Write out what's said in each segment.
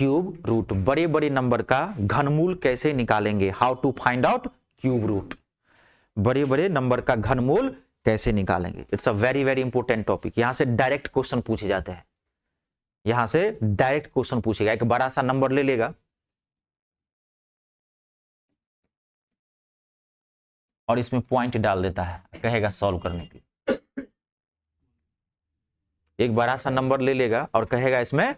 Cube root, बड़े बड़े number का घनमूल कैसे निकालेंगे, how to find out cube root, बड़े बड़े नंबर का घनमूल कैसे निकालेंगे। It's a very very important topic, यहां से डायरेक्ट क्वेश्चन पूछे जाते हैं, यहां से डायरेक्ट क्वेश्चन पूछेगा। एक बड़ा सा नंबर ले लेगा और इसमें पॉइंट डाल देता है, कहेगा सॉल्व करने के लिए। एक बड़ा सा नंबर ले लेगा और कहेगा इसमें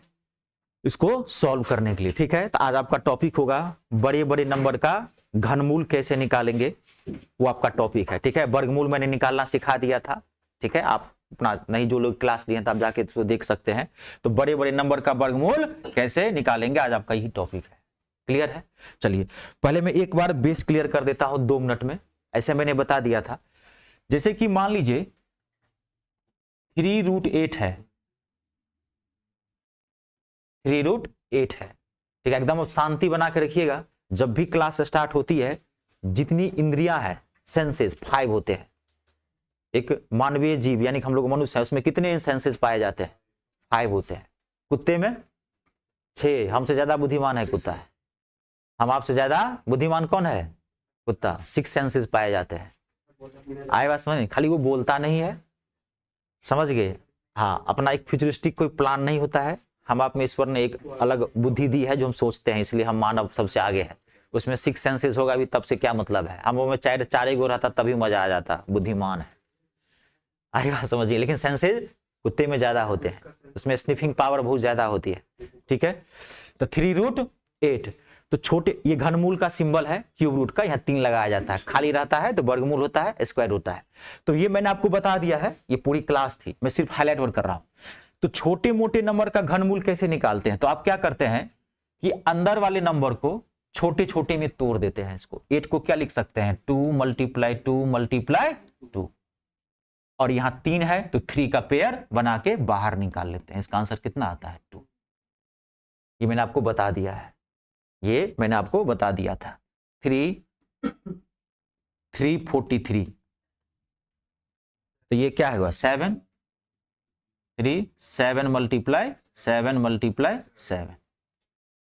इसको सॉल्व करने के लिए, ठीक है। तो आज आपका टॉपिक होगा बड़े बड़े नंबर का घनमूल कैसे निकालेंगे, वो आपका टॉपिक है, ठीक है। वर्गमूल मैंने निकालना सिखा दिया था, ठीक है। आप अपना नहीं जो लोग क्लास लिए हैं तो आप जाके तो देख सकते हैं। तो बड़े बड़े नंबर का वर्गमूल कैसे निकालेंगे, आज आपका यही टॉपिक है। क्लियर है? चलिए पहले मैं एक बार बेस क्लियर कर देता हूं 2 मिनट में। ऐसे मैंने बता दिया था, जैसे कि मान लीजिए 3√8 है, 3√8 है, ठीक है। एकदम शांति बना के रखिएगा। जब भी क्लास स्टार्ट होती है, जितनी इंद्रियां हैं, सेंसेस 5 होते हैं। एक मानवीय जीव यानी कि हम लोग मनुष्य है, उसमें कितने सेंसेस पाए जाते हैं? 5 होते हैं। कुत्ते में 6, हमसे ज्यादा बुद्धिमान है कुत्ता है। हम आपसे ज्यादा बुद्धिमान कौन है? कुत्ता। 6 सेंसेस पाए जाते हैं। आए बात समझ? खाली वो बोलता नहीं है, समझ गए? हाँ, अपना एक फ्यूचरिस्टिक कोई प्लान नहीं होता है। हम आप में ईश्वर ने एक अलग बुद्धि दी है जो हम सोचते हैं, इसलिए हम मानव सबसे आगे है। उसमें 6 सेंसेस होगा भी तब से क्या मतलब है? हम में चार गो रहता तभी मजा आ जाता, बुद्धिमान है। आई बात समझिए। लेकिन सेंसेस कुत्ते में ज्यादा होते हैं, उसमें स्निफिंग पावर बहुत ज्यादा होती है, ठीक है। तो 3√8 तो छोटे, ये घनमूल का सिंबल है क्यूब रूट का, यहाँ 3 लगाया जाता है। खाली रहता है तो वर्गमूल होता है, स्क्वायर होता है। तो ये मैंने आपको बता दिया है, ये पूरी क्लास थी, मैं सिर्फ हाईलाइट वर्क कर रहा हूं। तो छोटे मोटे नंबर का घनमूल कैसे निकालते हैं? तो आप क्या करते हैं कि अंदर वाले नंबर को छोटे छोटे में तोड़ देते हैं। इसको 8 को क्या लिख सकते हैं? 2 × 2 × 2, और यहां 3 है तो 3 का पेयर बना के बाहर निकाल लेते हैं। इसका आंसर कितना आता है? 2। ये मैंने आपको बता दिया है, ये मैंने आपको बता दिया था। 343, तो ये क्या होगा? 7 3 7 × 7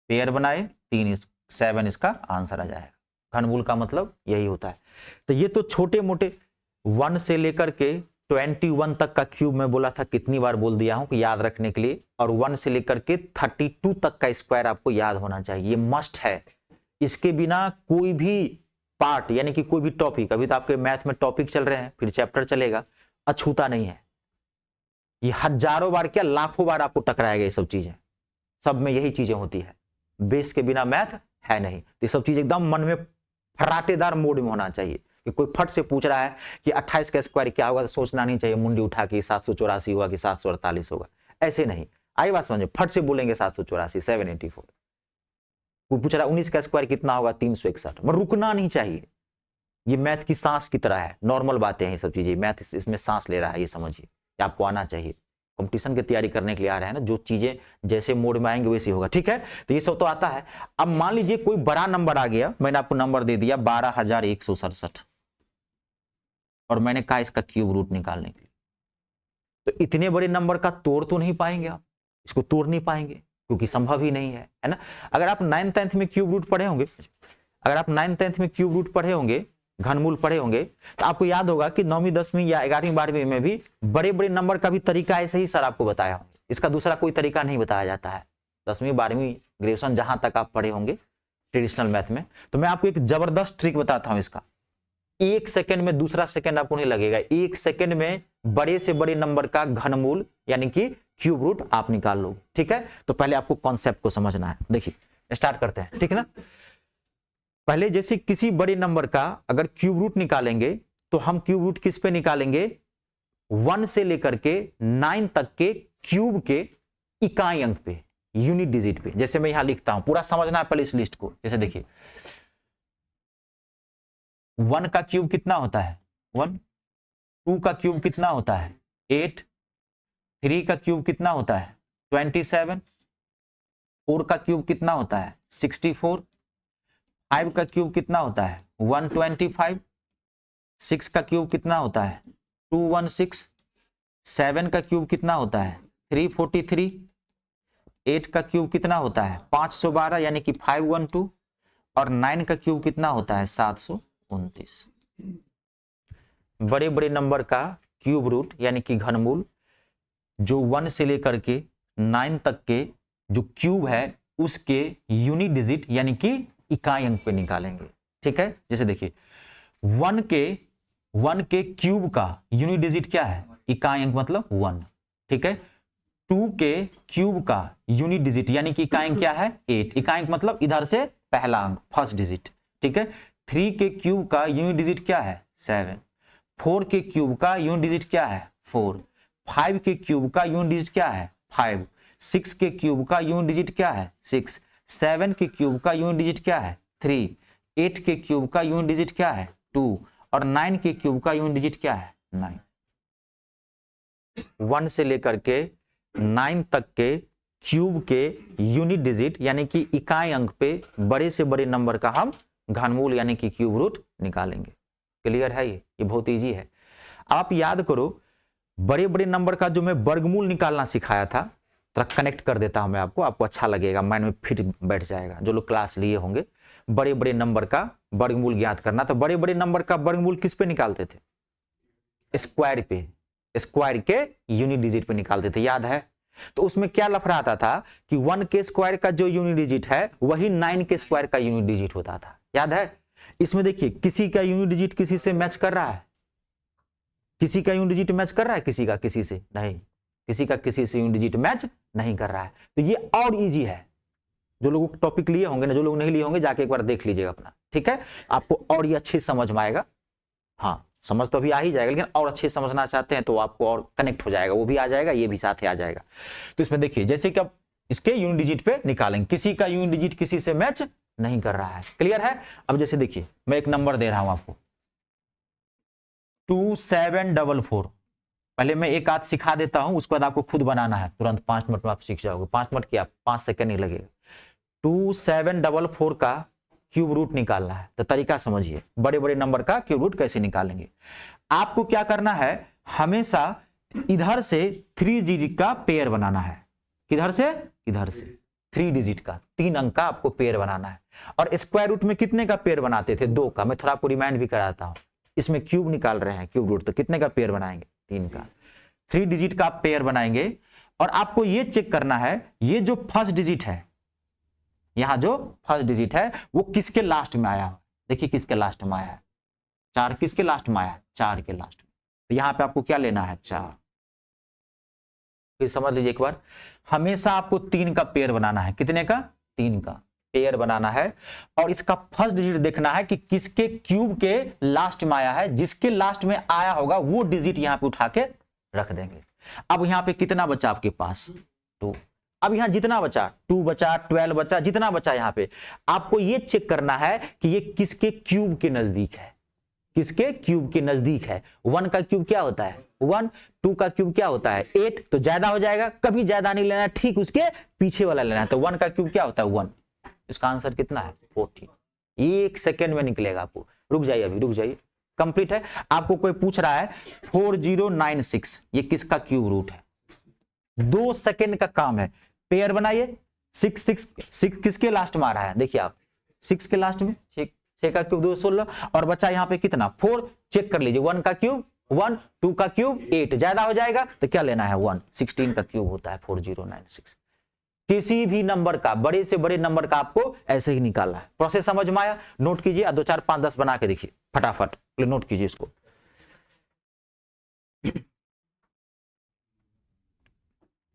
पेयर बनाए 3, 7 इसका आंसर आ जाएगा। घनमूल का मतलब यही होता है। तो ये तो छोटे मोटे 1 से लेकर के 21 तक का क्यूब मैं बोला था, कितनी बार बोल दिया हूं कि याद रखने के लिए। और 1 से लेकर के 32 तक का स्क्वायर आपको याद होना चाहिए, ये मस्ट है। इसके बिना कोई भी पार्ट यानी कि कोई भी टॉपिक, अभी तो आपके मैथ में टॉपिक चल रहे हैं, फिर चैप्टर चलेगा, अछूता नहीं है। ये हजारों बार क्या लाखों बार आपको टकराएगा। ये सब चीजें, सब में यही चीजें होती है। बेस के बिना मैथ है नहीं। ये सब चीज एकदम मन में फराटेदार मोड में होना चाहिए कि कोई फट से पूछ रहा है कि 28 का स्क्वायर क्या होगा, तो सोचना नहीं चाहिए मुंडी उठा के 784 होगा कि 748 होगा, ऐसे नहीं। आई बात समझे? फट से बोलेंगे 784, 784। कोई पूछ रहा है 19 का स्क्वायर कितना होगा? 361। मगर रुकना नहीं चाहिए। ये मैथ की सांस की तरह है, नॉर्मल बातें हैं ये सब चीजें। मैथ इसमें सांस ले रहा है, ये समझिए। आपको आना चाहिए, कंपटीशन की तैयारी करने के लिए आ रहे हैं ना, जो चीजें जैसे मोड में आएंगे वैसे होगा, ठीक है। तो ये सब तो आता है। अब मान लीजिए कोई बड़ा नंबर आ गया, मैंने आपको नंबर दे दिया 12,167, और मैंने कहा इसका क्यूब रूट निकालने के लिए। तो इतने बड़े नंबर का तोड़ तो नहीं पाएंगे आप, इसको तोड़ नहीं पाएंगे क्योंकि संभव ही नहीं है ना। अगर आप 9th 10th में क्यूब रूट पढ़े होंगे, अगर आप 9th 10th में क्यूब रूट पढ़े होंगे, घनमूल पढ़े होंगे, तो आपको याद होगा कि 9वीं 10वीं या 11वीं 12वीं में भी बड़े बड़े नंबर का भी तरीका ऐसे ही सर आपको बताया होगा। इसका दूसरा कोई तरीका नहीं बताया जाता है। 10वीं 12वीं ग्रेजुएशन जहां तक आप पढ़े होंगे ट्रेडिशनल मैथ में, तो मैं आपको एक जबरदस्त ट्रिक बताता हूं इसका। 1 सेकंड में, दूसरा सेकंड आपको नहीं लगेगा, 1 सेकंड में बड़े से बड़े नंबर का घनमूल यानी कि क्यूब रूट आप निकाल लो, ठीक है। तो पहले आपको कॉन्सेप्ट को समझना है। देखिए स्टार्ट करते हैं, ठीक है ना। पहले जैसे किसी बड़े नंबर का अगर क्यूब रूट निकालेंगे तो हम क्यूब रूट किस पे निकालेंगे? 1 से लेकर के 9 तक के क्यूब के इकाई अंक पे, यूनिट डिजिट पे। जैसे मैं यहां लिखता हूं, पूरा समझना है पहले इस लिस्ट को। जैसे देखिए 1 का क्यूब कितना होता है? 1। 2 का क्यूब कितना होता है? 8। 3 का क्यूब कितना होता है? 27। 4 का क्यूब कितना होता है? 64। 5 का क्यूब कितना होता है? 125। 6 का क्यूब कितना होता है? 216। 7 का क्यूब कितना होता है? 343। 8 का क्यूब कितना होता है 512 यानी कि 512, और 9 का क्यूब कितना होता है 729। बड़े बड़े नंबर का क्यूब रूट यानी कि घनमूल जो 1 से लेकर के 9 तक के जो क्यूब है उसके यूनिट डिजिट यानी कि इकाई अंक पे निकालेंगे। ठीक है, जैसे देखिए 1 के क्यूब का यूनिट डिजिट क्या है, इकाई अंक मतलब 1। ठीक है, 2 के क्यूब का यूनिट डिजिट यानी कि इकाई अंक क्या है 8, इकाई अंक मतलब इधर से पहला अंक फर्स्ट डिजिट। ठीक है, 3 के क्यूब का यूनिट डिजिट क्या है 7, 4 के क्यूब का यूनिट डिजिट क्या है 4, 5 के क्यूब का यूनिट डिजिट क्या है 5, 6 के क्यूब का यूनिट डिजिट क्या है 6, 7 के क्यूब का यूनिट डिजिट क्या है 3, 8 के क्यूब का यूनिट डिजिट क्या है 2, और 9 के क्यूब का यूनिट डिजिट क्या है 9। 1 से लेकर के 9 तक के क्यूब के यूनिट डिजिट यानी कि इकाई अंक पे बड़े से बड़े नंबर का हम घनमूल यानी कि क्यूब रूट निकालेंगे। क्लियर है, ये बहुत इजी है। आप याद करो बड़े बड़े नंबर का जो मैं वर्गमूल निकालना सिखाया था, थोड़ा कनेक्ट कर देता हूं मैं आपको अच्छा लगेगा, माइंड में फिट बैठ जाएगा। जो लोग क्लास लिए होंगे बड़े बड़े नंबर का वर्गमूल ज्ञात करना, तो बड़े बड़े नंबर का वर्गमूल किस पे निकालते थे, स्क्वायर पे, स्क्वायर के यूनिट डिजिट पे निकालते थे, याद है। तो उसमें क्या लफड़ा आता था कि 1 के स्क्वायर का जो यूनिट डिजिट है वही 9 के स्क्वायर का यूनिट डिजिट होता था, याद है। इसमें देखिए किसी का यूनिट डिजिट किसी से मैच कर रहा है, किसी का यूनिट डिजिट मैच कर रहा है, किसी का किसी से नहीं, किसी का किसी से यूनिट डिजिट मैच नहीं कर रहा है। तो ये और इजी है, जो लोग टॉपिक लिए होंगे ना, जो लोग नहीं लिए होंगे जाके एक बार देख लीजिएगा अपना। ठीक है, आपको और ये अच्छे समझ में आएगा। हाँ, समझ तो अभी आ ही जाएगा, लेकिन और अच्छे समझना चाहते हैं तो आपको और कनेक्ट हो जाएगा, वो भी आ जाएगा, ये भी साथ ही आ जाएगा। तो इसमें देखिए जैसे कि अब इसके यूनिट डिजिट पे निकालेंगे, किसी का यूनिट डिजिट किसी से मैच नहीं कर रहा है। क्लियर है। अब जैसे देखिए मैं एक नंबर दे रहा हूं आपको 2744, पहले मैं एक आध सिखा देता हूं, उसके बाद आपको खुद बनाना है, तुरंत 5 मिनट में आप सीख जाओगे, 5 मिनट क्या 5 सेकंड ही लगेगा। 2744 का क्यूब रूट निकालना है, तो तरीका समझिए, बड़े बड़े नंबर का क्यूब रूट कैसे निकालेंगे। आपको क्या करना है, हमेशा इधर से 3 डिजिट का पेयर बनाना है, किधर से, इधर से 3 डिजिट का 3 अंक का आपको पेयर बनाना है। और स्क्वायर रूट में कितने का पेयर बनाते थे, 2 का। मैं थोड़ा आपको रिमाइंड भी कराता हूं, इसमें क्यूब निकाल रहे हैं, क्यूब रूट, तो कितने का पेयर बनाएंगे 3 का, 3 डिजिट का आप पेयर बनाएंगे। और आपको ये चेक करना है ये जो फर्स्ट डिजिट है, यहां जो फर्स्ट डिजिट है वो किसके लास्ट में आया, देखिए किसके लास्ट में आया है 4, किसके लास्ट में आया है 4 के लास्ट में। तो यहां पे आपको क्या लेना है 4। फिर समझ लीजिए एक बार, हमेशा आपको 3 का पेयर बनाना है, कितने का 3 का पेयर बनाना है। और इसका फर्स्ट डिजिट देखना है कि किसके क्यूब के लास्ट में आया है, जिसके लास्ट में आया होगा वो डिजिट यहां पे उठा के रख देंगे। अब यहां पे कितना बचा आपके पास 2, अब यहां जितना बचा 2 बचा 12 बचा, जितना बचा यहां पे आपको ये चेक करना है कि ये किसके क्यूब के नजदीक है, किसके क्यूब के नजदीक है। 1 का क्यूब क्या होता है 1, 2 का क्यूब क्या होता है 8, तो ज्यादा हो जाएगा, कभी ज्यादा नहीं लेना, ठीक उसके पीछे वाला लेना है। तो 1 का क्यूब क्या होता है 1, इसका आंसर कितना है 14। 1 सेकेंड में निकलेगा आपको, रुक जाइए अभी, रुक जाइए, कंप्लीट है। आपको कोई पूछ रहा है 4096 ये किसका क्यूब रूट है, 2 सेकेंड का काम है, पेयर बनाइए। 6 किसके लास्ट में आ रहा है, देखिए आप 6 के लास्ट में, 6 का क्यूब 216, और बच्चा यहाँ पे कितना 4, चेक कर लीजिए 1 का क्यूब 1, 2 का क्यूब 8, ज्यादा हो जाएगा तो क्या लेना है 1, 16 का क्यूब होता है 4096। किसी भी नंबर का, बड़े से बड़े नंबर का आपको ऐसे ही निकालना है। प्रोसेस समझ में आया, नोट कीजिए, 2 4 5 10 बना के देखिए फटाफट, नोट कीजिए इसको।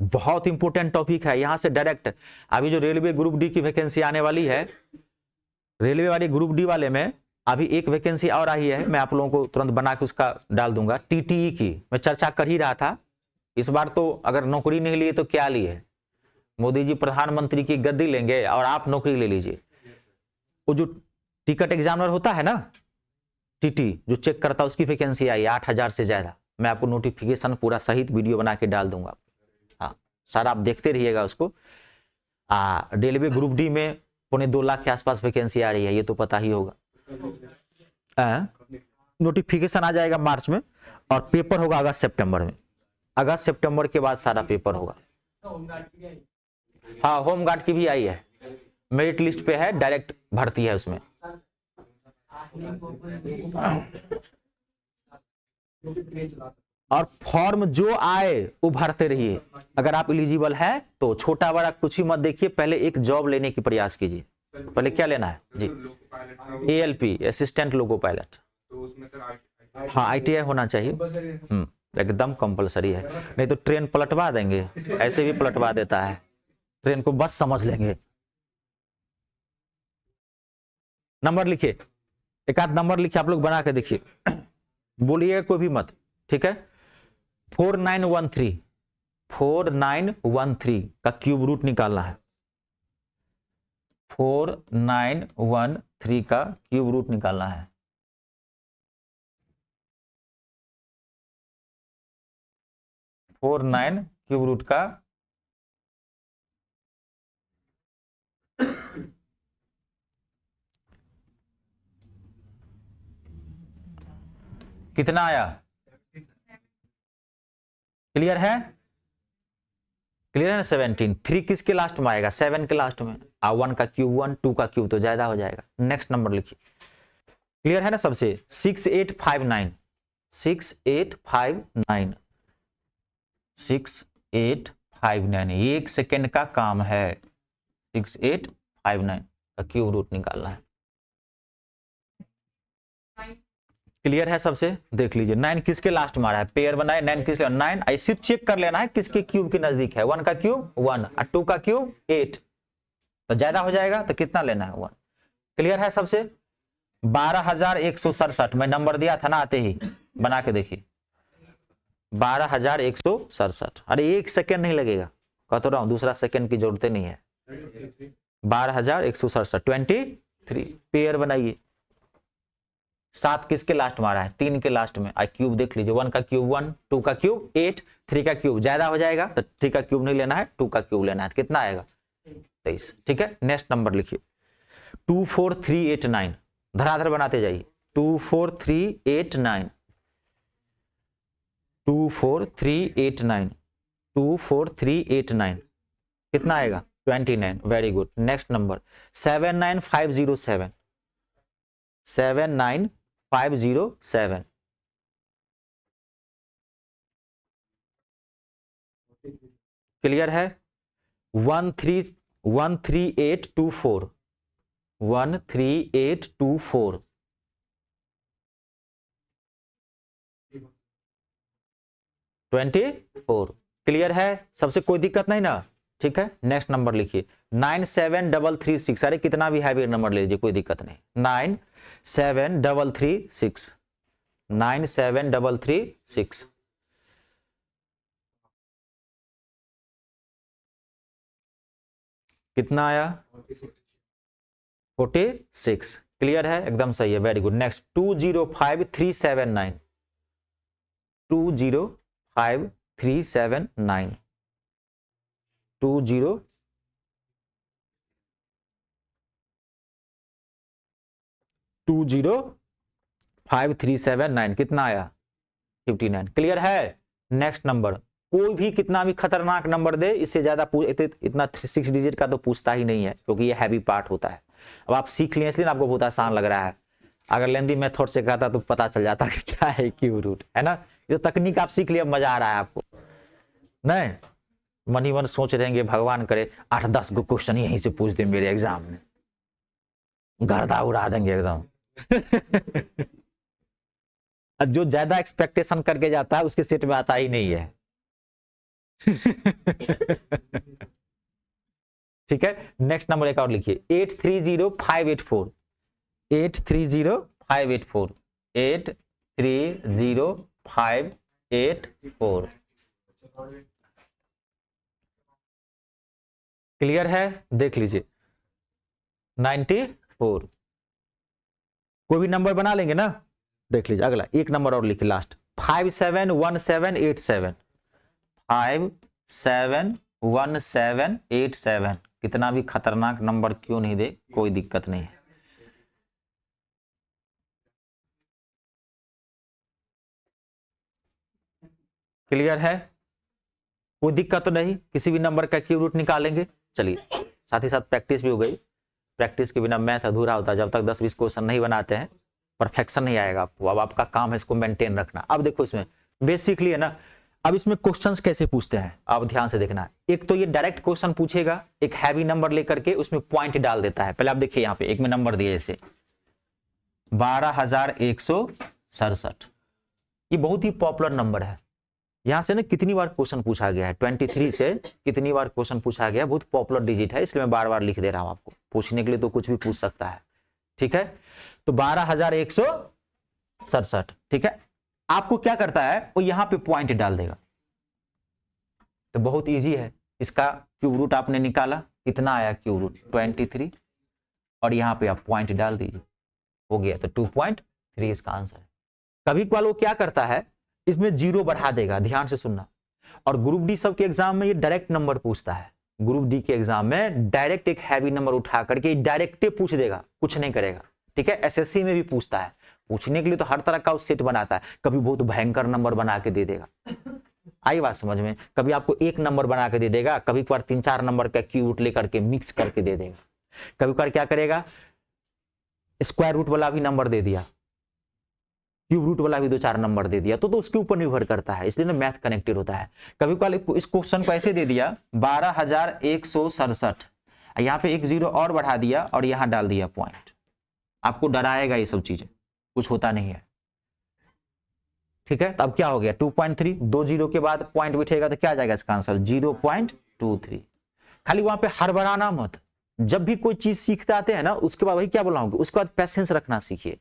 बहुत इंपॉर्टेंट टॉपिक है, यहां से डायरेक्ट अभी जो रेलवे ग्रुप डी की वैकेंसी आने वाली है, रेलवे वाले ग्रुप डी वाले में अभी एक वैकेंसी और आई है, मैं आप लोगों को तुरंत बना के उसका डाल दूंगा। टीटीई की मैं चर्चा कर ही रहा था, इस बार तो अगर नौकरी नहीं लिए तो क्या लिए, मोदी जी प्रधानमंत्री की गद्दी लेंगे और आप नौकरी ले लीजिए। वो जो टिकट एग्जामिनर होता है ना, टीटी जो चेक करता है, उसकी वैकेंसी आई 8000 से ज्यादा। मैं आपको नोटिफिकेशन पूरा सहित वीडियो बना के डाल दूंगा, हाँ सर आप देखते रहिएगा उसको। रेलवे ग्रुप डी में 2.25 लाख के आसपास वैकेंसी आ रही है, ये तो पता ही होगा। नोटिफिकेशन आ जाएगा मार्च में और पेपर होगा अगस्त सितंबर में, अगस्त सितंबर के बाद सारा पेपर होगा। हाँ होमगार्ड की भी आई है, मेरिट लिस्ट पे है, डायरेक्ट भर्ती है उसमें। और फॉर्म जो आए वो भरते रहिए, अगर आप एलिजिबल है तो छोटा बड़ा कुछ ही मत देखिए, पहले एक जॉब लेने की प्रयास कीजिए। पहले क्या लेना है जी? ALP assistant loco pilot. हाँ ITI होना चाहिए, एकदम कंपलसरी है, नहीं तो ट्रेन पलटवा देंगे, ऐसे भी पलटवा देता है, ट्रेन को बस समझ लेंगे। नंबर लिखिए, एक आध नंबर लिखिए, आप लोग बना के देखिए, बोलिएगा कोई भी मत, ठीक है। 4913 का क्यूब रूट निकालना है, 4913 का क्यूब रूट निकालना है। फोर नाइन क्यूब रूट का कितना आया? क्लियर है? क्लियर है ना? 17। 3 किसके लास्ट में आएगा? 7 के लास्ट में। 1 का क्यूब 1, 2 का क्यूब तो ज्यादा हो जाएगा। नेक्स्ट नंबर लिखिए। क्लियर है ना सबसे? 6859 6859 6859 1 सेकेंड का काम है। 6859 का क्यूब रूट निकालना है। क्लियर है सबसे? देख लीजिए 9 किसके लास्ट में आ रहा है, पेयर बनाए 9 किसके 9 ऐसे चेक कर लेना है किसके क्यूब के नजदीक है। 1 का क्यूब 1 और 2 का क्यूब 8 तो ज्यादा हो जाएगा तो कितना लेना है 1। क्लियर है सबसे? 12,167 मैं नंबर दिया था ना आते ही, बना के देखिए 12,167। अरे 1 सेकेंड नहीं लगेगा, कहता रहा हूं दूसरा सेकेंड की जरूरत नहीं है। 12,167 23 पेयर बनाइए। 7 किसके लास्ट में आ रहा है? 3 के लास्ट में। आई क्यूब देख लीजिए 1 का क्यूब 1, 2 का क्यूब 8, 3 का क्यूब ज्यादा हो जाएगा तो 3 का क्यूब नहीं लेना है, 2 का क्यूब लेना है। कितना आएगा? 23। ठीक है नेक्स्ट नंबर लिखिए 24389 धराधर बनाते जाइए। 24389 24389 24389 कितना आएगा? 29। Very good. Next number 79507 79507 clear है? 13824 13824 24 क्लियर है सबसे? कोई दिक्कत नहीं ना? ठीक है नेक्स्ट नंबर लिखिए 97336। अरे कितना भी हैवी नंबर ले लीजिए कोई दिक्कत नहीं। 97336 97336 कितना आया? 46। क्लियर है? एकदम सही है। Very good. नेक्स्ट 205379 205379 205,379 कितना आया? 59। क्लियर है? नेक्स्ट नंबर कोई भी कितना भी खतरनाक नंबर दे, इससे ज्यादा इतना 6 डिजिट का तो पूछता ही नहीं है क्योंकि ये हैवी पार्ट होता है। अब आप सीख लिए इसलिए आपको बहुत आसान लग रहा है, अगर लेंदी मेथड से कहता तो पता चल जाता कि क्या है क्यूब रूट, है ना। ये तो तकनीक आप सीख लिए, मजा आ रहा है आपको नहीं? मन ही मन सोच रहेंगे भगवान करे 8-10 गो क्वेश्चन यहीं से पूछ दे मेरे एग्जाम में, गर्दा उड़ा देंगे एकदम। जो ज्यादा एक्सपेक्टेशन करके जाता है उसके सेट में आता ही नहीं है। ठीक है नेक्स्ट नंबर एक और लिखिए 830584 830584 830584 क्लियर है? देख लीजिए 94। कोई भी नंबर बना लेंगे ना? देख लीजिए अगला एक नंबर और लिखिए लास्ट 571787 571787 कितना भी खतरनाक नंबर क्यों नहीं दे कोई दिक्कत नहीं है। क्लियर है? कोई दिक्कत तो नहीं? किसी भी नंबर का क्यूब रूट निकालेंगे चलिए साथ ही साथ प्रैक्टिस भी हो गई। प्रैक्टिस के बिना मैथ अधूरा होता है। जब तक 10-20 क्वेश्चन नहीं बनाते हैं परफेक्शन नहीं आएगा आपको। अब आपका काम है इसको मेंटेन रखना। अब देखो इसमें बेसिकली है ना, अब इसमें क्वेश्चंस कैसे पूछते हैं आप ध्यान से देखना। एक तो ये डायरेक्ट क्वेश्चन पूछेगा, एक हैवी नंबर लेकर के उसमें पॉइंट डाल देता है। पहले आप देखिए यहाँ पे एक में नंबर दिए जैसे 12,167, ये बहुत ही पॉपुलर नंबर है। यहां से ना कितनी बार क्वेश्चन पूछा गया है, 23 से कितनी बार क्वेश्चन पूछा गया, बहुत पॉपुलर डिजिट है, इसलिए मैं बार बार लिख दे रहा हूं आपको। पूछने के लिए तो कुछ भी पूछ सकता है, ठीक है। तो 12,167, ठीक है। आपको क्या करता है, वो यहां पे पॉइंट डाल देगा। तो बहुत इजी है, इसका क्यूब रूट आपने निकाला, कितना आया क्यूब रूट 23, और यहां पे आप पॉइंट डाल दीजिए, हो गया। तो 2.3 इसका आंसर है। कभी कभार वो क्या करता है, इसमें 0 बढ़ा देगा, ध्यान से सुनना। और ग्रुप डी सब के एग्जाम में ये डायरेक्ट नंबर पूछता है। ग्रुप डी के एग्जाम में डायरेक्ट एक हैवी नंबर उठा करके डायरेक्ट पूछ देगा, कुछ नहीं करेगा, ठीक है। एसएससी में भी पूछता है, पूछने के लिए तो हर तरह का सेट बनाता है। कभी बहुत भयंकर नंबर बना के दे देगा, आई बात समझ में। कभी आपको एक नंबर बना के दे देगा, कभी कभार 3-4 नंबर का क्यूब रूट लेकर के मिक्स करके दे देगा। कभी कभार क्या करेगा, स्क्वायर रूट वाला भी नंबर दे दिया, क्यूब रूट वाला भी 2-4 नंबर दे दिया, तो उसके ऊपर निर्भर करता है, इसलिए ना मैथ कनेक्टेड होता है। कभी कभार इस क्वेश्चन को ऐसे दे दिया 12,167, यहाँ पे एक 0 और बढ़ा दिया और यहाँ डाल दिया पॉइंट। आपको डराएगा ये सब चीजें, कुछ होता नहीं है, ठीक है। तो अब क्या हो गया 2.3, 2 0 के बाद पॉइंट बैठेगा तो क्या आ जाएगा इसका आंसर 0.23। खाली वहां पे हड़बड़ाना मत। जब भी कोई चीज सीखते आते हैं ना, उसके बाद वही क्या बोलाऊंगे, उसके बाद पैसेंस रखना सीखिए।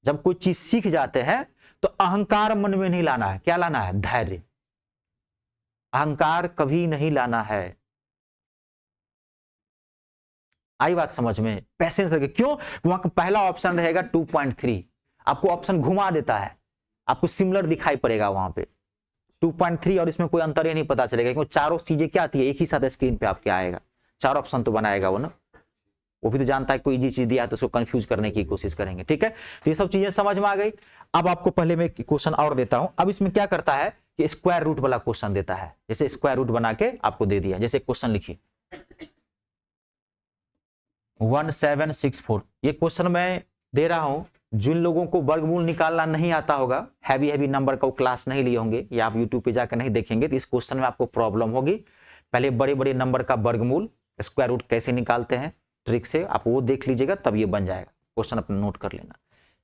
जब कोई चीज सीख जाते हैं तो अहंकार मन में नहीं लाना है, क्या लाना है, धैर्य। अहंकार कभी नहीं लाना है, आई बात समझ में। पैसेंस रखिए, क्यों, वहां का पहला ऑप्शन रहेगा 2.3, आपको ऑप्शन घुमा देता है, आपको सिमिलर दिखाई पड़ेगा वहां पे 2.3, और इसमें कोई अंतर ही नहीं पता चलेगा, क्योंकि चारों चीजें क्या आती है एक ही साथ स्क्रीन पे आपके आएगा। 4 ऑप्शन तो बनाएगा वो ना, वो भी तो जानता है कोई इजी चीज दिया है तो उसको कंफ्यूज करने की कोशिश करेंगे, ठीक है। तो ये सब चीजें समझ में आ गई। अब आपको पहले मैं क्वेश्चन और देता हूं। अब इसमें क्या करता है कि स्क्वायर रूट वाला क्वेश्चन देता है, जैसे स्क्वायर रूट बना के आपको दे दिया। जैसे क्वेश्चन लिखिए 1764, ये क्वेश्चन मैं दे रहा हूं जिन लोगों को वर्गमूल निकालना नहीं आता होगा, हैवी नंबर का क्लास नहीं लिए होंगे या आप यूट्यूब पे जाकर नहीं देखेंगे, तो इस क्वेश्चन में आपको प्रॉब्लम होगी। पहले बड़े बड़े नंबर का वर्गमूल स्क्वायर रूट कैसे निकालते हैं ट्रिक से, आप वो देख लीजिएगा, तब ये बन जाएगा। क्वेश्चन अपना नोट कर लेना,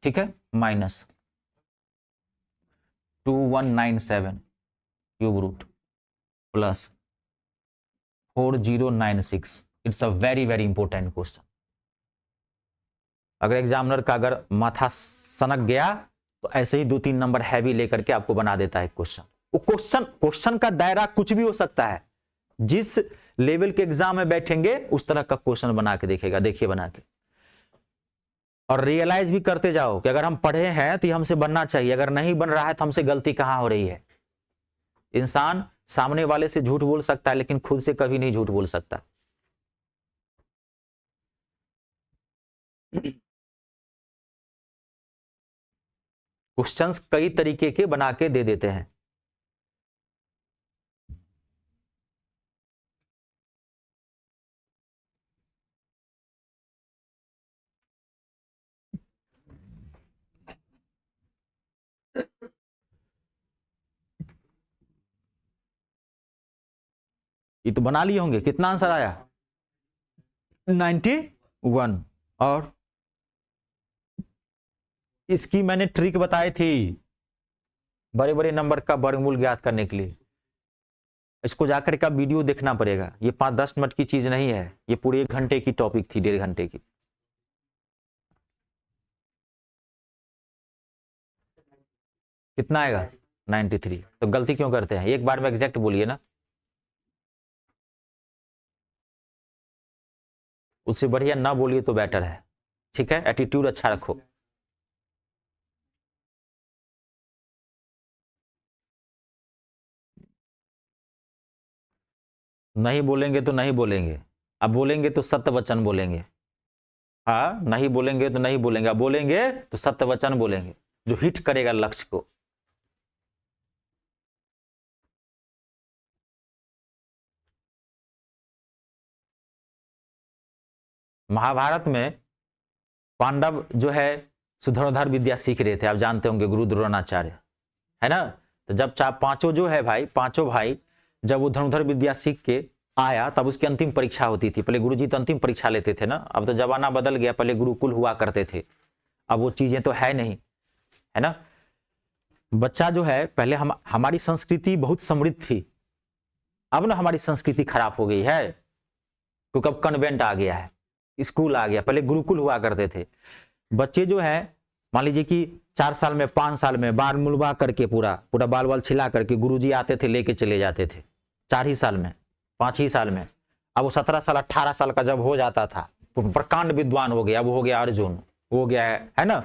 ठीक है। -2197 cube root plus 4096, it's a very very important question. अगर एग्जामिनर का अगर माथा सनक गया तो ऐसे ही 2-3 नंबर हैवी लेकर के आपको बना देता है क्वेश्चन। वो क्वेश्चन का दायरा कुछ भी हो सकता है, जिस लेवल के एग्जाम में बैठेंगे उस तरह का क्वेश्चन बना के देखेगा, देखिए बना के। और रियलाइज भी करते जाओ कि अगर हम पढ़े हैं तो ये हमसे बनना चाहिए, अगर नहीं बन रहा है तो हमसे गलती कहां हो रही है। इंसान सामने वाले से झूठ बोल सकता है लेकिन खुद से कभी नहीं झूठ बोल सकता। क्वेश्चंस कई तरीके के बना के दे देते हैं। ये तो बना लिए होंगे, कितना आंसर आया 91। और इसकी मैंने ट्रिक बताई थी बड़े बड़े नंबर का वर्गमूल ज्ञात करने के लिए। इसको जाकर का वीडियो देखना पड़ेगा, ये 5-10 मिनट की चीज नहीं है, ये पूरे 1 घंटे की टॉपिक थी, 1.5 घंटे की। कितना आएगा 93। तो गलती क्यों करते हैं, एक बार में एग्जैक्ट बोलिए ना, उससे बढ़िया ना बोलिए तो बेटर है, ठीक है। एटीट्यूड अच्छा रखो। नहीं बोलेंगे तो नहीं बोलेंगे, अब बोलेंगे तो सत्य वचन बोलेंगे। हाँ, नहीं बोलेंगे तो नहीं बोलेंगे, अब बोलेंगे तो सत्य वचन बोलेंगे जो हिट करेगा लक्ष्य को। महाभारत में पांडव जो है धनुर्धर विद्या सीख रहे थे, आप जानते होंगे, गुरु द्रोणाचार्य, है ना। तो जब पांचों जो है भाई, पांचों भाई जब वो धनुर्धर विद्या सीख के आया तब उसकी अंतिम परीक्षा होती थी। पहले गुरुजी तो अंतिम परीक्षा लेते थे ना, अब तो जमाना बदल गया, पहले गुरुकुल हुआ करते थे, अब वो चीजें तो है नहीं, है ना। बच्चा जो है पहले हमारी संस्कृति बहुत समृद्ध थी, अब ना हमारी संस्कृति खराब हो गई है, क्योंकि अब कन्वेंट आ गया है, स्कूल आ गया, पहले गुरुकुल हुआ करते थे। बच्चे जो है मान लीजिए कि 4 साल में 5 साल में बाल मुलवा करके पूरा बाल वाल छिला करके गुरुजी आते थे, लेके चले जाते थे 4 ही साल में, 5 ही साल में। अब वो 17 साल 18 साल का जब हो जाता था, प्रकांड विद्वान हो गया, वो हो गया अर्जुन, हो गया है ना,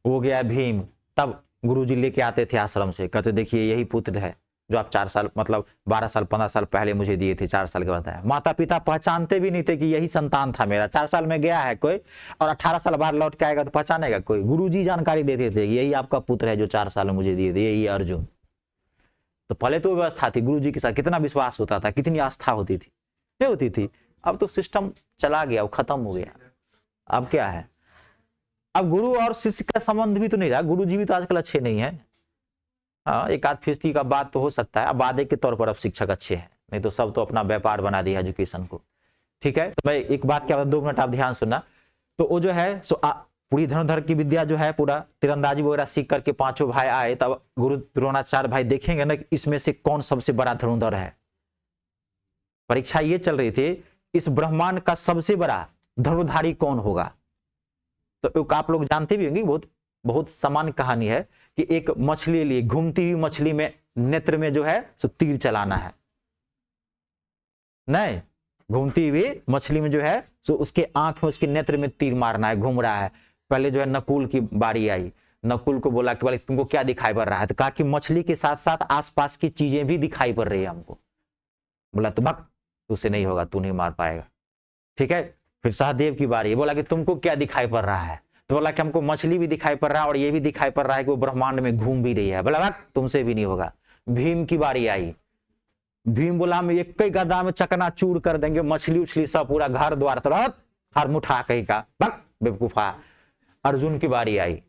हो गया भीम, तब गुरुजी लेके आते थे आश्रम से, कहते देखिए यही पुत्र है जो आप 4 साल मतलब 12 साल 15 साल पहले मुझे दिए थे, 4 साल के बाद आया। माता पिता पहचानते भी नहीं थे कि यही संतान था मेरा, 4 साल में गया है कोई और 18 साल बाद लौट के आएगा तो पहचानेगा कोई? गुरुजी जानकारी देते थे, यही आपका पुत्र है जो 4 साल में मुझे दिए थे, यही अर्जुन। तो पहले तो व्यवस्था थी, गुरुजी के साथ कितना विश्वास होता था, कितनी आस्था होती थी, नहीं होती थी। अब तो सिस्टम चला गया, वो खत्म हो गया। अब क्या है, अब गुरु और शिष्य का संबंध भी तो नहीं रहा, गुरुजी भी तो आजकल अच्छे नहीं है। हाँ, 1-8% का बात तो हो सकता है, अब वादे के तौर पर अब शिक्षक अच्छे हैं, नहीं तो सब तो अपना व्यापार बना दिया एजुकेशन को। ठीक है, तो मैं एक बात क्या, 2 मिनट आप ध्यान सुनना। तो वो जो है पूरी धनुर्धर की विद्या जो है, पूरा तीरंदाजी वगैरह सीख करके 5 भाई आए, तब गुरु द्रोणाचार्य भाई देखेंगे ना कि इसमें से कौन सबसे बड़ा धनुर्धर है। परीक्षा ये चल रही थी, इस ब्रह्मांड का सबसे बड़ा धनुर्धारी कौन होगा। तो आप लोग जानते भी होंगे, बहुत सामान्य कहानी है कि एक मछली लिए, घूमती हुई मछली में नेत्र में जो है सो तीर चलाना है, नहीं, घूमती हुई मछली में जो है सो उसके आंख में, उसके नेत्र में तीर मारना है, घूम रहा है। पहले जो है नकुल की बारी आई, नकुल को बोला कि तुमको क्या दिखाई पड़ रहा है, तो कहा कि मछली के साथ साथ आसपास की चीजें भी दिखाई पड़ रही है हमको। बोला तो भक्त तुझसे नहीं होगा, तू नहीं मार पाएगा। ठीक है, फिर सहदेव की बारी, बोला कि तुमको क्या दिखाई पड़ रहा है, तो बोला कि हमको मछली भी दिखाई पड़ रहा है और ये भी दिखाई पड़ रहा है कि वो ब्रह्मांड में घूम भी रही है। बोला भक्त तुमसे भी नहीं होगा। भीम की बारी आई, भीम बोला हम एक ही गदा में चकनाचूर कर देंगे, मछली उछली सब पूरा घर द्वार तरह हर मुठा कहीं का, भक्त बेवकूफा। अर्जुन की बारी आई,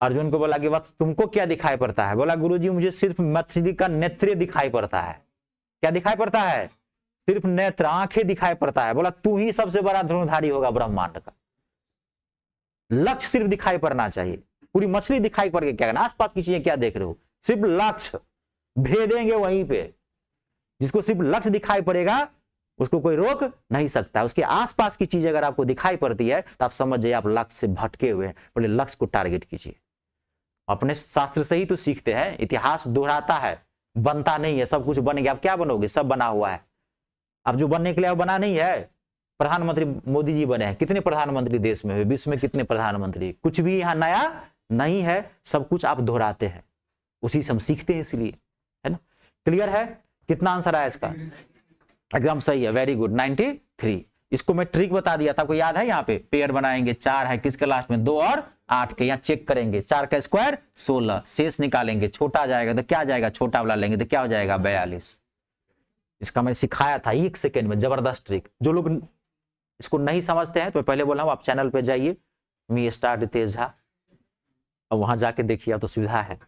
अर्जुन को बोला कि वत्स तुमको क्या दिखाई पड़ता है, बोला गुरुजी मुझे सिर्फ मछली का नेत्र दिखाई पड़ता है। क्या दिखाई पड़ता है? सिर्फ नेत्र, आंखें दिखाई पड़ता है। बोला तू ही सबसे बड़ा धनुर्धारी होगा ब्रह्मांड का, लक्ष्य सिर्फ दिखाई पड़ना चाहिए। पूरी मछली दिखाई पड़ के क्या करना, आसपास की चीजें क्या देख रहे हो, सिर्फ लक्ष्य भेदेंगे वहीं पे। जिसको सिर्फ लक्ष्य दिखाई पड़ेगा उसको कोई रोक नहीं सकता। उसके आसपास की चीज अगर आपको दिखाई पड़ती है तो आप समझ जाइए आप लक्ष्य से भटके हुए हैं। पहले लक्ष्य को टारगेट कीजिए। अपने शास्त्र से ही तो सीखते हैं, इतिहास दोहराता है, बनता नहीं है। सब कुछ बन गया, आप क्या बनोगे, सब बना हुआ है। अब जो बनने के लिए बना नहीं है, प्रधानमंत्री मोदी जी बने हैं, कितने प्रधानमंत्री देश में हुए, विश्व में कितने प्रधानमंत्री, कुछ भी यहाँ नया नहीं है, सब कुछ आप दोहराते हैं, उसी से हम सीखते हैं, इसलिए, है ना। क्लियर है? कितना आंसर आया इसका? एकदम सही है, वेरी गुड, 93। इसको मैं ट्रिक बता दिया था, आपको याद है? यहाँ पे पेयर बनाएंगे, 4 है, किसके लास्ट में 2 और 8 के, यहाँ चेक करेंगे, 4 का स्क्वायर 16, शेष निकालेंगे, छोटा जाएगा तो क्या जाएगा, छोटा वाला लेंगे तो क्या हो जाएगा 42। इसका मैं सिखाया था 1 सेकेंड में, जबरदस्त ट्रिक। जो लोग इसको नहीं समझते हैं तो मैं पहले बोला हूं, आप चैनल पे जाइए, मी स्टार रितेश झा, और वहां जाके देखिए, अब तो सुविधा है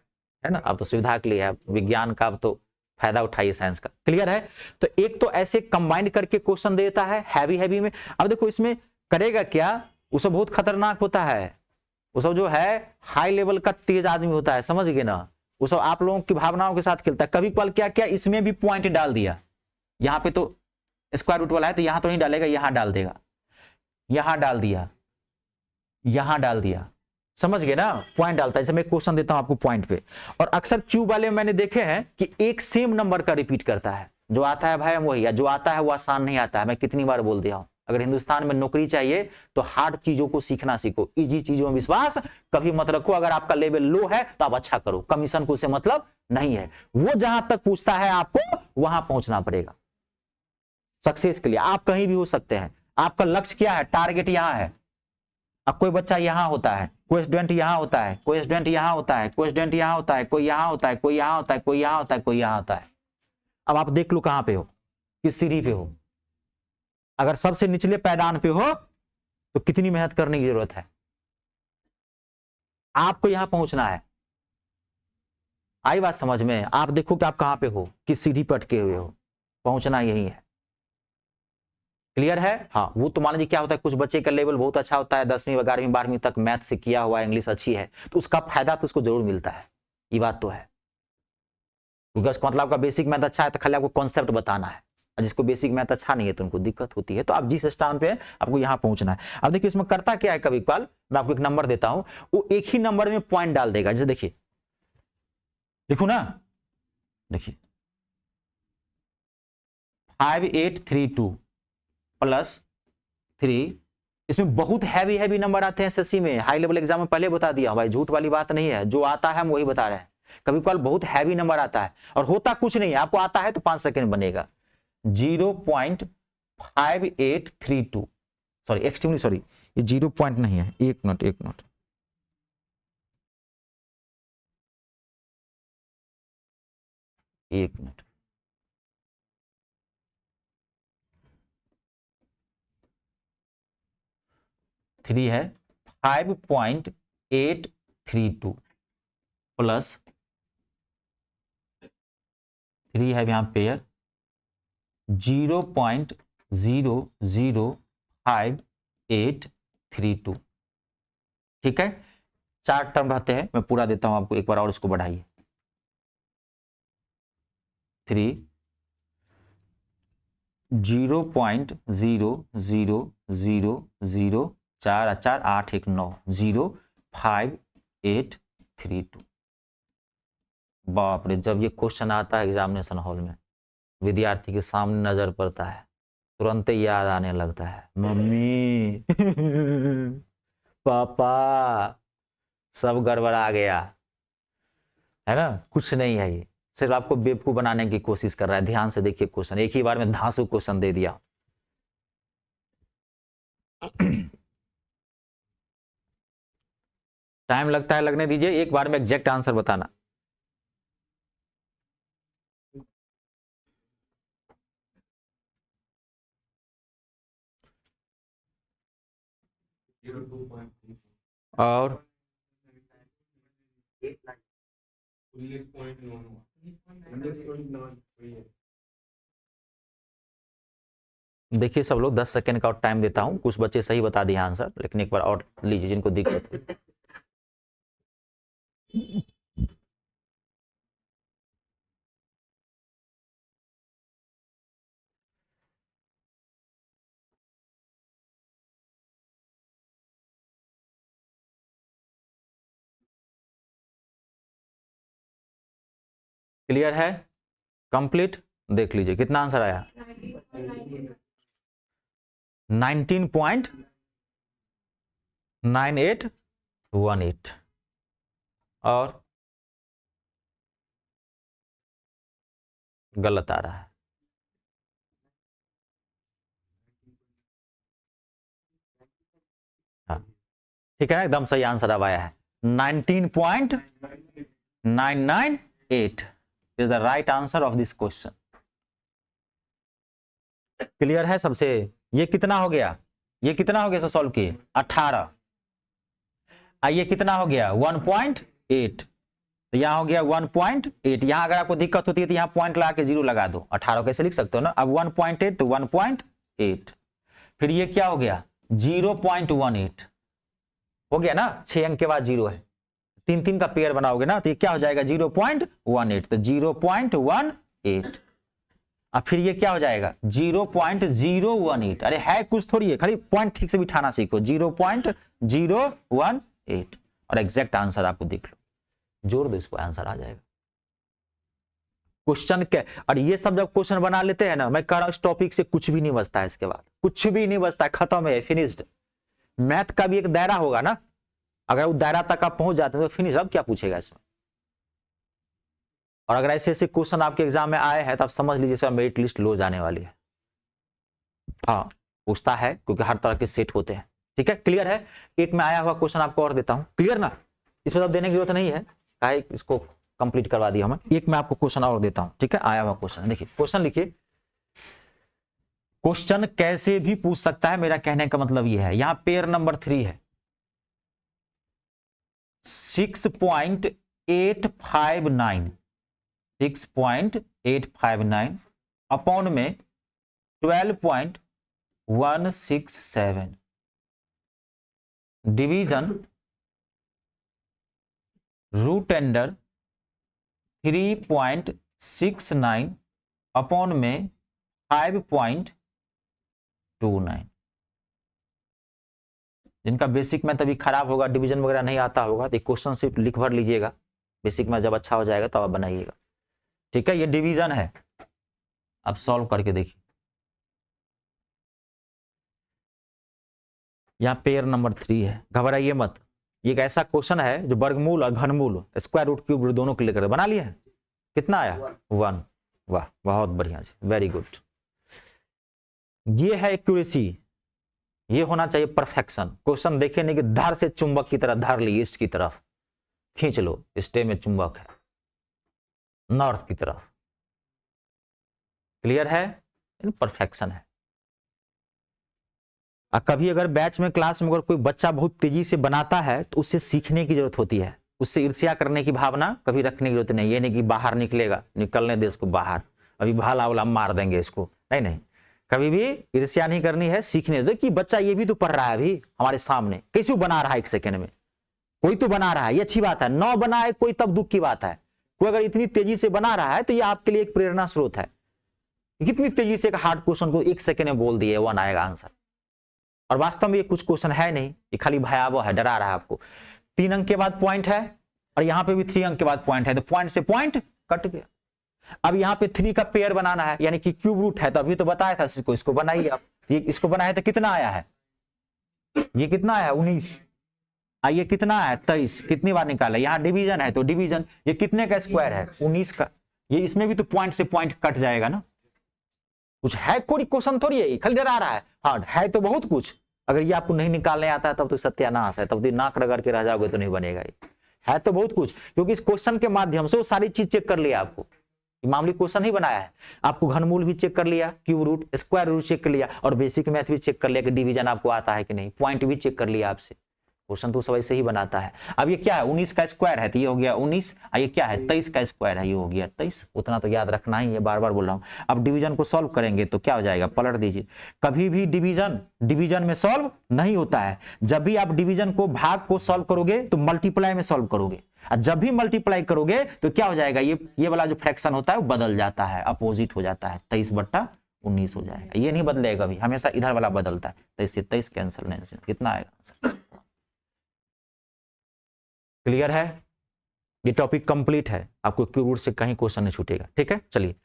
ना, अब तो सुविधा के लिए है, विज्ञान का अब तो फायदा उठाइए, साइंस का। क्लियर है? तो एक तो ऐसे कंबाइंड करके क्वेश्चन देता है हैवी में। अब देखो इसमें करेगा क्या, वो सब बहुत खतरनाक होता है, वो सब जो है हाई लेवल का तेज आदमी होता है, समझ गए ना, वो सब आप लोगों की भावनाओं के साथ खेलता है। कभी कल क्या क्या इसमें भी पॉइंट डाल दिया, यहाँ पे तो स्क्वायर रूट वाला है तो यहां तो नहीं डालेगा, यहां डाल देगा, यहां डाल दिया, यहां डाल दिया, समझ गए ना, पॉइंट डालता है। जैसे मैं क्वेश्चन देता हूं आपको पॉइंट पे, और अक्सर क्यूब वाले मैंने देखे हैं कि एक सेम नंबर का रिपीट करता है, जो आता है भाई वही, या जो आता है वो आसान नहीं आता है। मैं कितनी बार बोल दिया हूं, अगर हिंदुस्तान में नौकरी चाहिए तो हार्ड चीजों को सीखना सीखो, इजी चीजों में विश्वास कभी मत रखो। अगर आपका लेवल लो है तो आप अच्छा करो, कमीशन को उससे मतलब नहीं है। वो जहां तक पूछता है आपको वहां पहुंचना पड़ेगा सक्सेस के लिए। आप कहीं भी हो सकते हैं, आपका लक्ष्य क्या है, टारगेट यहां है। अब कोई बच्चा यहां होता है, कोई स्टूडेंट यहां होता है, कोई स्टूडेंट यहां होता है, कोई स्टूडेंट यहां होता है, कोई यहां होता है, कोई यहां होता है, कोई यहां होता है, कोई यहां होता है। अब आप देख लो कहां पे हो, किस सीढ़ी पे हो। अगर सबसे निचले पायदान पे हो तो कितनी मेहनत करने की जरूरत है। आपको यहां पहुंचना है। आई बात समझ में? आप देखो कि आप कहां पे हो, किस सीढ़ी पर अटके हुए हो, पहुंचना यही है। क्लियर है? हाँ, वो तो मान लीजिए क्या होता है, कुछ बच्चे का लेवल बहुत अच्छा होता है, 10वीं 11वीं 12वीं तक मैथ से किया हुआ है, इंग्लिश अच्छी है, तो उसका फायदा तो उसको जरूर मिलता है, ये बात तो है। क्योंकि उसका मतलब आपका बेसिक मैथ अच्छा है तो खाली आपको कॉन्सेप्ट बताना है, और जिसको बेसिक मैथ अच्छा नहीं है तो उनको दिक्कत होती है। तो आप जिस स्थान पे आपको यहां पहुंचना है। अब देखिए इसमें करता क्या है, कभी कभार मैं आपको एक नंबर देता हूं, वो एक ही नंबर में पॉइंट डाल देगा। जैसे देखिए, लिखू ना, देखिए 5832 प्लस 3, इसमें बहुत हैवी हैवी नंबर आते हैं एसएससी में, हाई लेवल एग्जाम में पहले बता दिया भाई, झूठ वाली बात नहीं है, जो आता है हम वही बता रहे हैं। कभी कभार बहुत हैवी नंबर आता है और होता कुछ नहीं है, आपको आता है तो 5 सेकंड बनेगा। 0.5832, सॉरी एक्सट्रीमली सॉरी, ये 0 पॉइंट नहीं है, एक मिनट 3 है 5.832 प्लस 3 है यहां पेयर 0.00582। ठीक है, 4 टर्म रहते हैं, मैं पूरा देता हूं आपको एक बार और, इसको बढ़ाइए। 3 0.00004 4 8 1 9 05832। बाप रे, जब ये क्वेश्चन आता है एग्जामिनेशन हॉल में, विद्यार्थी के सामने नजर पड़ता है, तुरंत ही याद आने लगता है, मम्मी पापा सब गड़बड़ा गया है ना। कुछ नहीं है, ये सिर्फ आपको बेवकूफ बनाने की कोशिश कर रहा है। ध्यान से देखिए क्वेश्चन, एक ही बार में धांसू क्वेश्चन दे दिया। टाइम लगता है, लगने दीजिए, एक बार में एग्जैक्ट आंसर बताना। और देखिए सब लोग 10 सेकंड का और टाइम देता हूं, कुछ बच्चे सही बता दिए आंसर, लेकिन एक बार और लीजिए जिनको दिक्कत है। क्लियर है? कंप्लीट? देख लीजिए कितना आंसर आया, 19.9818। और गलत आ रहा है, हाँ ठीक है, एकदम सही आंसर अब आया है, 19.998 is the right answer of this question. Clear है सबसे? ये कितना हो गया, ये कितना हो गया सॉल्व किए 18, ये कितना हो गया 1.8, तो यहां हो गया 1.8। यहां अगर आपको दिक्कत होती है तो यहां पॉइंट लगा के 0 लगा दो, 18 कैसे लिख सकते हो ना। अब 1.8 तो 1.8, फिर ये क्या हो गया 0.18 हो गया ना, 6 अंक के बाद 0 है, 3 का पेयर बनाओगे ना तो ये क्या हो जाएगा 0.18, तो 0.18। अब फिर ये क्या हो जाएगा 0.018। अरे है कुछ थोड़ी है, खाली पॉइंट ठीक से बिठाना सीखो, 0.018 और एग्जैक्ट आंसर आपको देख लो, जोड़ दो इसको, आंसर आ जाएगा। क्वेश्चन क्या, और ये सब जब क्वेश्चन बना लेते हैं ना, मैं कह रहा हूं इस टॉपिक से कुछ भी नहीं बचता है, इसके बाद कुछ भी नहीं बचता है, खत्म है, फिनिश्ड। मैथ का भी एक दायरा होगा ना, अगर वो दायरा तक आप पहुंच जाते हैं तो फिनिश, अब क्या पूछेगा इसमें। और अगर ऐसे ऐसे क्वेश्चन आपके एग्जाम में आए हैं तो आप समझ लीजिए इसका मेरिट लिस्ट लो जाने वाली है। हाँ पूछता है क्योंकि हर तरह के सेट होते हैं। ठीक है, क्लियर है? एक में आया हुआ क्वेश्चन आपको और देता हूं, क्लियर ना, इसमें तो देने की जरूरत नहीं है, इसको कंप्लीट करवा दिया हमें। एक मैं आपको क्वेश्चन और देता हूं, ठीक है, आया हुआ क्वेश्चन देखिए, क्वेश्चन लिखिए क्वेश्चन कैसे भी पूछ सकता है, मेरा कहने का मतलब यह है। यहां पेयर नंबर 3 है 6.859 6.859 अपॉन में 12.167 डिवीजन रूट अंडर 3.69 अपॉन में 5.29। जिनका बेसिक में तभी खराब होगा, डिवीजन वगैरह नहीं आता होगा, तो क्वेश्चन सिर्फ लिख भर लीजिएगा, बेसिक में जब अच्छा हो जाएगा तब आप बनाइएगा। ठीक है, ये डिवीजन है, अब सॉल्व करके देखिए। यहां पेयर नंबर 3 है, घबराइए मत। ये एक ऐसा क्वेश्चन है जो वर्गमूल और घनमूल, स्क्वायर रूट, क्यूब रूट दोनों के लिए बना लिया है। कितना आया? 1। वाह, बहुत बढ़िया से, वेरी गुड। ये है एक्यूरेसी, ये होना चाहिए परफेक्शन। क्वेश्चन देखे नहीं कि धार से चुंबक की तरह धार ली, ईस्ट की तरफ खींच लो, स्टे में चुंबक है, नॉर्थ की तरफ। क्लियर है? परफेक्शन है। कभी अगर बैच में, क्लास में अगर कोई बच्चा बहुत तेजी से बनाता है तो उससे सीखने की जरूरत होती है, उससे ईर्ष्या करने की भावना कभी रखने की जरूरत नहीं। ये नहीं कि बाहर निकलेगा, निकलने दे इसको बाहर, अभी भाला वाला मार देंगे इसको, नहीं नहीं, कभी भी ईर्ष्या नहीं करनी है, सीखने दो कि बच्चा ये भी तो पढ़ रहा है अभी हमारे सामने, कैसे बना रहा है, 1 सेकेंड में कोई तो बना रहा है, ये अच्छी बात है। 9 बनाए कोई तब दुख की बात है। कोई अगर इतनी तेजी से बना रहा है तो ये आपके लिए एक प्रेरणा स्रोत है। कितनी तेजी से एक हार्ड क्वेश्चन को 1 सेकेंड में बोल दिए, 1 आएगा आंसर। और वास्तव में ये कुछ क्वेश्चन है नहीं, ये खाली भयावह है, डरा रहा है आपको। 3 अंक के बाद पॉइंट है और यहाँ पे भी 3 अंक के बाद पॉइंट है, तो पॉइंट से पॉइंट कट गया। अब यहाँ पे 3 का पेयर बनाना है, यानी कि क्यूब रूट है, तो अभी तो बताया था इसको, इसको बनाइए आप। ये इसको बनाया तो कितना आया है? ये कितना आया? 19। ये कितना है? 23। कितनी बार निकाला? यहाँ डिवीजन है तो डिवीजन, ये कितने का स्क्वायर है? 19 का। ये इसमें भी तो पॉइंट से पॉइंट कट जाएगा ना। कुछ है, कोई क्वेश्चन थोड़ी है, खाली डरा रहा है। हाँ है तो बहुत कुछ, अगर ये आपको नहीं निकालने आता है तब तो सत्यानाश है, तब तो नाक रगड़ के रह जाओगे तो नहीं बनेगा। ये है तो बहुत कुछ, क्योंकि इस क्वेश्चन के माध्यम से वो सारी चीज चेक कर लिया आपको। मामूली क्वेश्चन ही बनाया है, आपको घनमूल भी चेक कर लिया, cube root, square root check कर लिया, और बेसिक मैथ भी चेक कर लिया कि डिवीजन आपको आता है कि नहीं, पॉइंट भी चेक कर लिया आपसे। क्वेश्चन तो सब ऐसे ही बनाता है। अब ये क्या है? 19 का स्क्वायर है तो ये हो गया 19। ये क्या है? 23 का स्क्वायर है, ये हो गया 23। उतना तो याद रखना ही है, बार बार बोल रहा हूं। अब डिवीजन को सॉल्व करेंगे तो क्या हो जाएगा? पलट दीजिए। कभी भी डिवीजन में सॉल्व नहीं होता है। जब भी आप डिवीजन को, भाग को सॉल्व करोगे तो मल्टीप्लाई में सॉल्व करोगे, और जब भी मल्टीप्लाई करोगे तो क्या हो जाएगा? ये वाला जो फ्रैक्शन होता है वो बदल जाता है, अपोजिट हो जाता है, 23/19 हो जाएगा। ये नहीं बदलेगा कभी, हमेशा इधर वाला बदलता है। 23 से 23 कैंसिल नहीं, कितना आएगा आंसर? क्लियर है? ये टॉपिक कंप्लीट है, आपको क्यूब रूट से कहीं क्वेश्चन नहीं छूटेगा। ठीक है, चलिए